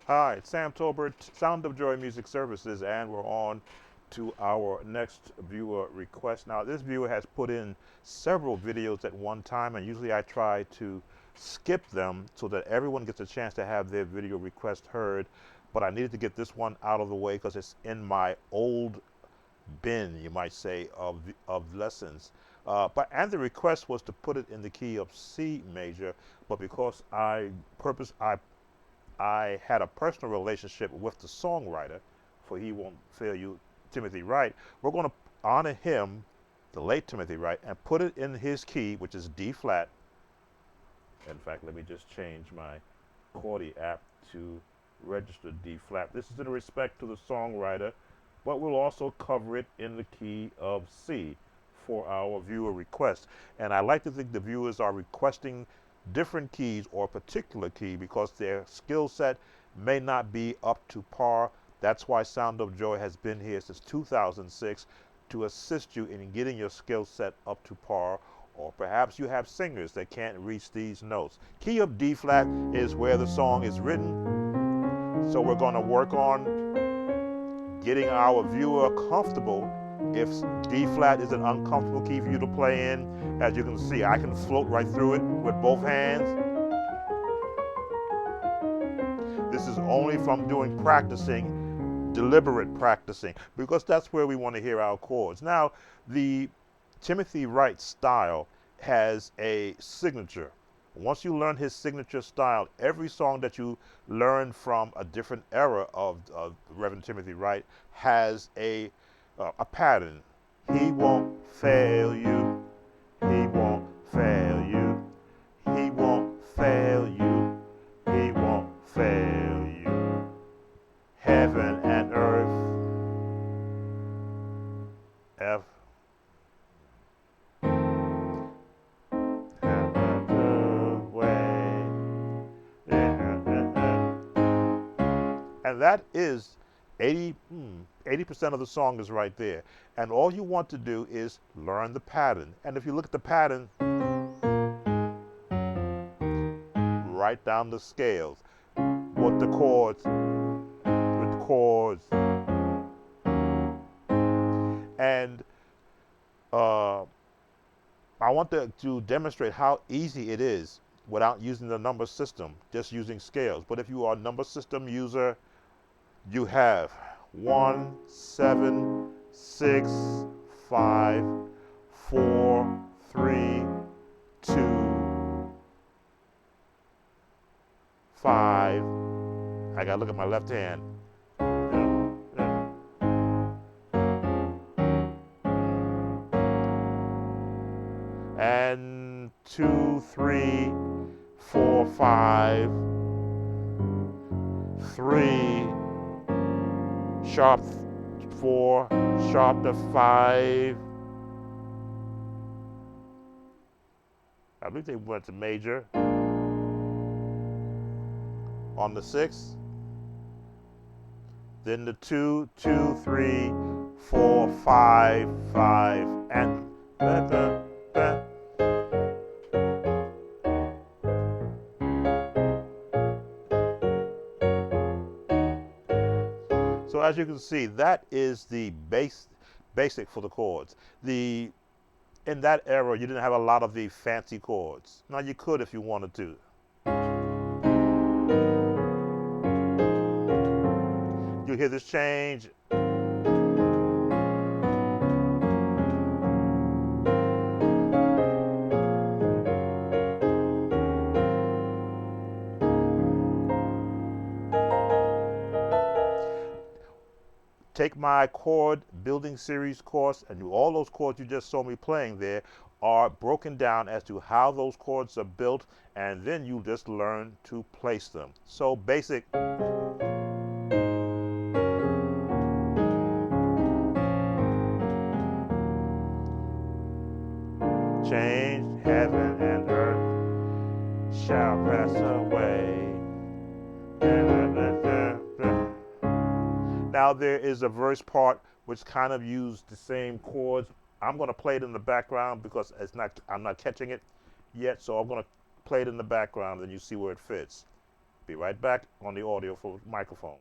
Hi, it's Sam Tolbert, Sound of Joy Music Services, and we're on to our next viewer request. Now, this viewer has put in several videos at one time, and usually I try to skip them so that everyone gets a chance to have their video request heard. But I needed to get this one out of the way because it's in my old bin, you might say, of lessons. And the request was to put it in the key of C major, but because I had a personal relationship with the songwriter, for He Won't Fail You, Timothy Wright. We're going to honor him, the late Timothy Wright, and put it in his key, which is D flat. In fact, let me just change my Chordy app to register D flat. This is in respect to the songwriter, but we'll also cover it in the key of C for our viewer request. And I like to think the viewers are requesting different keys or a particular key because their skill set may not be up to par. That's why Sound of Joy has been here since 2006 to assist you in getting your skill set up to par. Or perhaps you have singers that can't reach these notes. Key of D flat is where the song is written. So we're going to work on getting our viewer comfortable. If D flat is an uncomfortable key for you to play in, as you can see, I can float right through it with both hands. This is only from doing practicing, deliberate practicing, because that's where we want to hear our chords. Now, the Timothy Wright style has a signature. Once you learn his signature style, every song that you learn from a different era of Reverend Timothy Wright has a pattern. He won't fail you. He won't fail you. He won't fail you. He won't fail you. Heaven and earth. F. And that is 80% of the song is right there. And all you want to do is learn the pattern. And if you look at the pattern, write down the scales, what the chords, with the chords. And I want to demonstrate how easy it is without using the number system, just using scales. But if you are a number system user, you have 1, 7, 6, 5, 4, 3, 2, 5. I gotta look at my left hand. And 2, 3, 4, 5, 3, sharp 4, sharp to 5. I believe they went to major on the 6. Then the 2, 2, 3, 4, 5, 5, and da, da, da. So as you can see, that is the basic for the chords. In that era, you didn't have a lot of the fancy chords. Now you could if you wanted to. You hear this change. Take my chord building series course, and all those chords you just saw me playing there are broken down as to how those chords are built, and then you just learn to place them. So basic. Change, heaven and earth shall pass away. Now there is a verse part which kind of used the same chords. I'm going to play it in the background because I'm not catching it yet, so I'm going to play it in the background and you see where it fits. Be right back on the audio for microphone.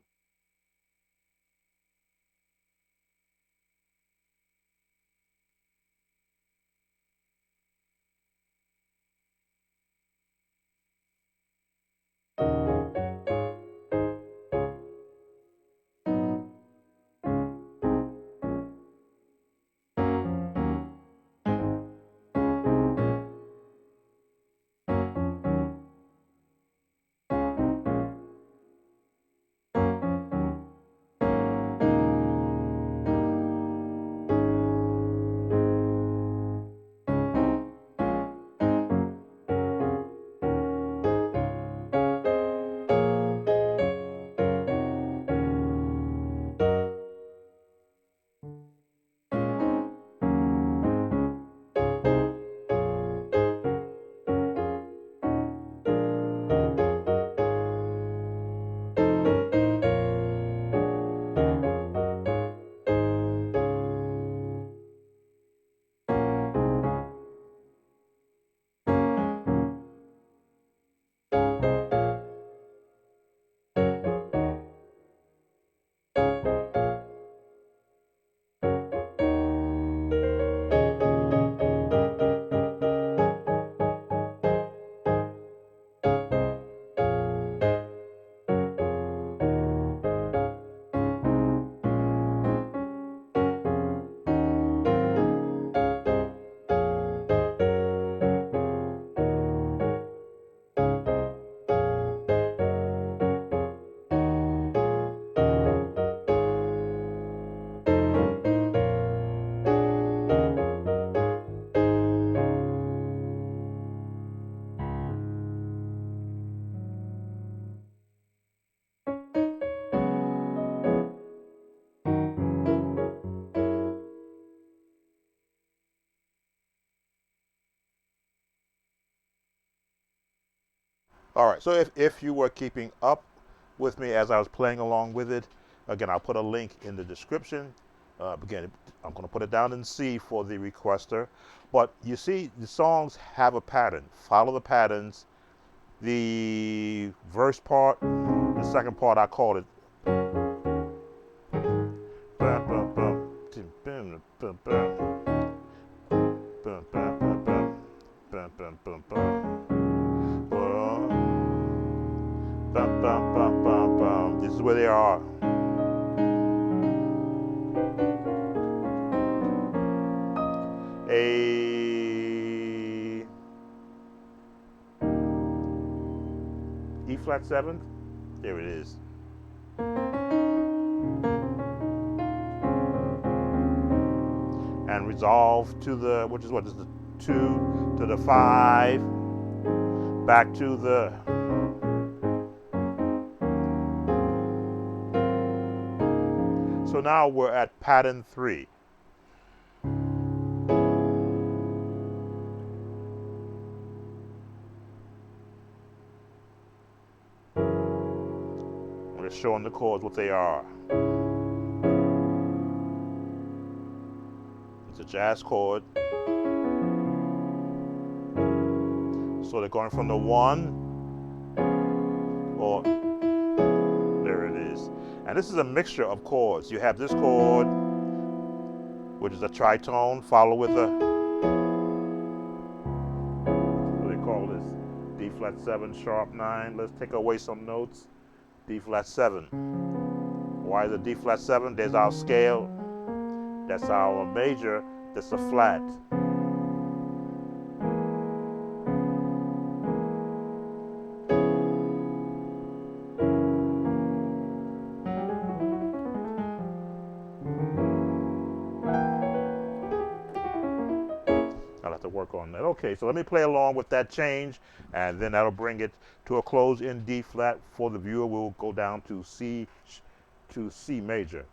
All right, so if you were keeping up with me as I was playing along with it, again, I'll put a link in the description. Again, I'm going to put it down in C for the requester. But you see, the songs have a pattern. Follow the patterns. The verse part, the second part, I call it. This is where they are. A E flat 7. There it is. And resolve to the, which is what is the 2 to the 5, back to the. So now we're at pattern 3. I'm just showing the chords what they are. It's a jazz chord. So they're going from the 1, or there it is. And this is a mixture of chords. You have this chord, which is a tritone, follow with a, what do they call this? D flat 7, sharp 9. Let's take away some notes. D flat 7. Why is it D flat 7? There's our scale. That's our major. That's a flat. I'll have to work on that. Okay, so let me play along with that change, and then that'll bring it to a close in D flat. For the viewer, we'll go down to C major.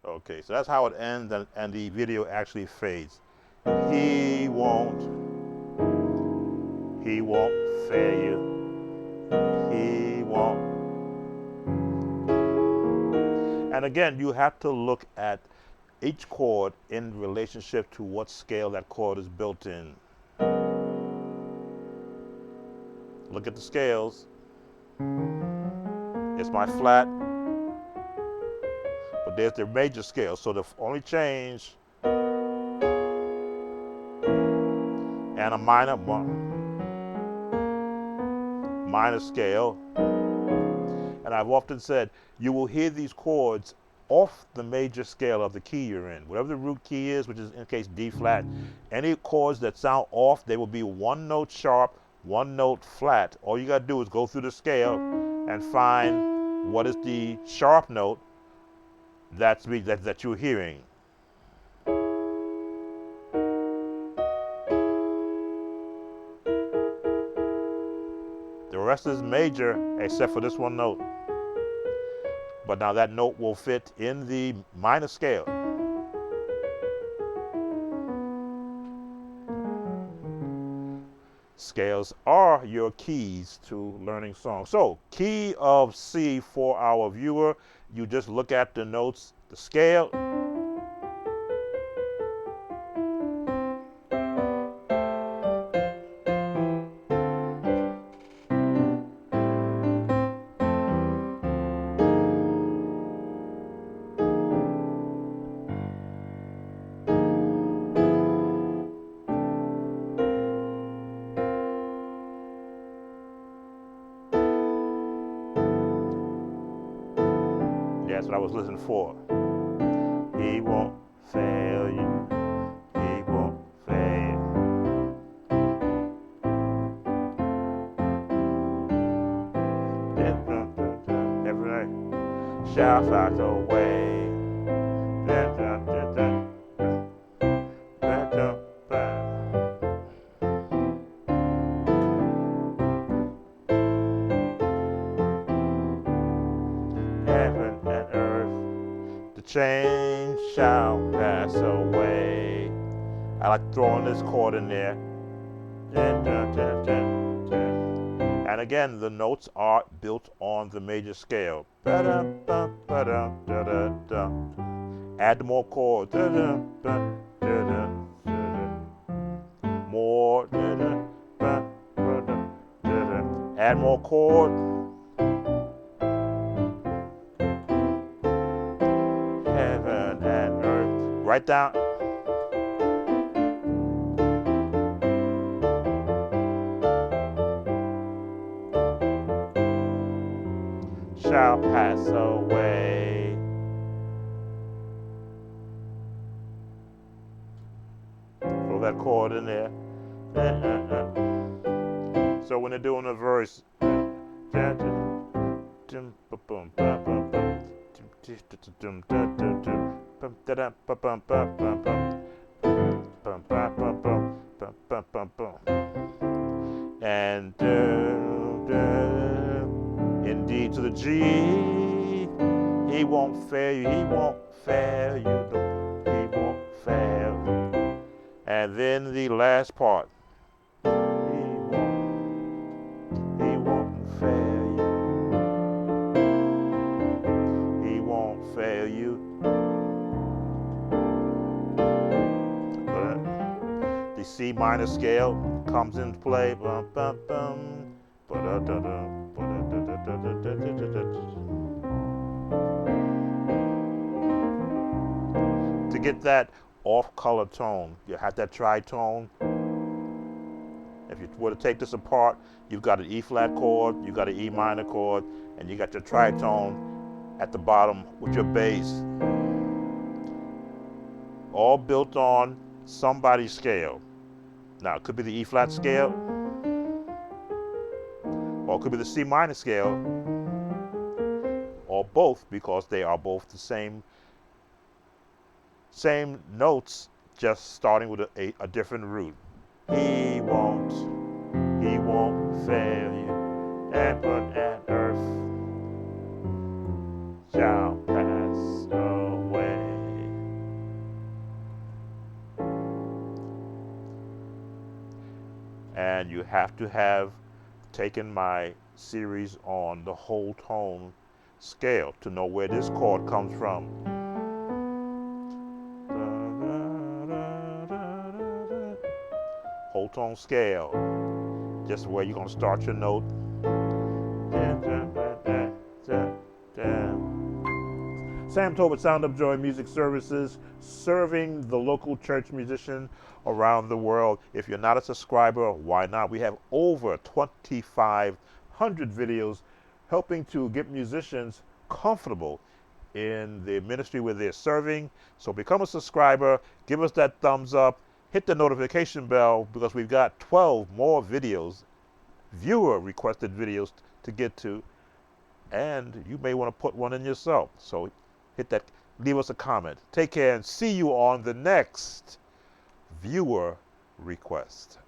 Okay, so that's how it ends, and the video actually fades. He won't fail you. He won't. And again, you have to look at each chord in relationship to what scale that chord is built in. Look at the scales. It's my flat, but there's the major scale. So the only change, and a minor scale. And I've often said, you will hear these chords off the major scale of the key you're in. Whatever the root key is, which is in case D flat, any chords that sound off, they will be one note sharp, one note flat. All you gotta do is go through the scale and find what is the sharp note that you're hearing. The rest is major except for this one note. But now that note will fit in the minor scale. Scales are your keys to learning songs. So, key of C for our viewer, you just look at the notes, the scale. That's what I was listening for. He won't fail you. He won't fail. Every night, shall find a way. Heaven and earth, the change shall pass away. I like throwing this chord in there. And again, the notes are built on the major scale. Add more chords. More. Add more chords. Heaven and earth. Write down. Shall pass away. Throw that chord in there. So when they're doing a verse, and in D to the G, he won't fail you, he won't fail you, he won't fail you. And then the last part, he won't fail you, he won't fail you. The C minor scale comes into play. To get that off-color tone, you have that tritone. If you were to take this apart, you've got an E flat chord, you've got an E minor chord, and you got your tritone at the bottom with your bass. All built on somebody's scale. Now, it could be the E flat scale, or it could be the C minor scale, or both, because they are both the same notes, just starting with a different root. He won't fail you. Heaven and earth shall pass away. you have to have taken my series on the whole tone scale to know where this chord comes from. Whole tone scale, just where you're going to start your note. Sam Tobit, Sound of Joy Music Services, serving the local church musician around the world. If you're not a subscriber, why not? We have over 2,500 videos helping to get musicians comfortable in the ministry where they're serving. So become a subscriber, give us that thumbs up, hit the notification bell, because we've got 12 more videos, viewer requested videos to get to, and you may want to put one in yourself. So hit that, leave us a comment. Take care and see you on the next viewer request.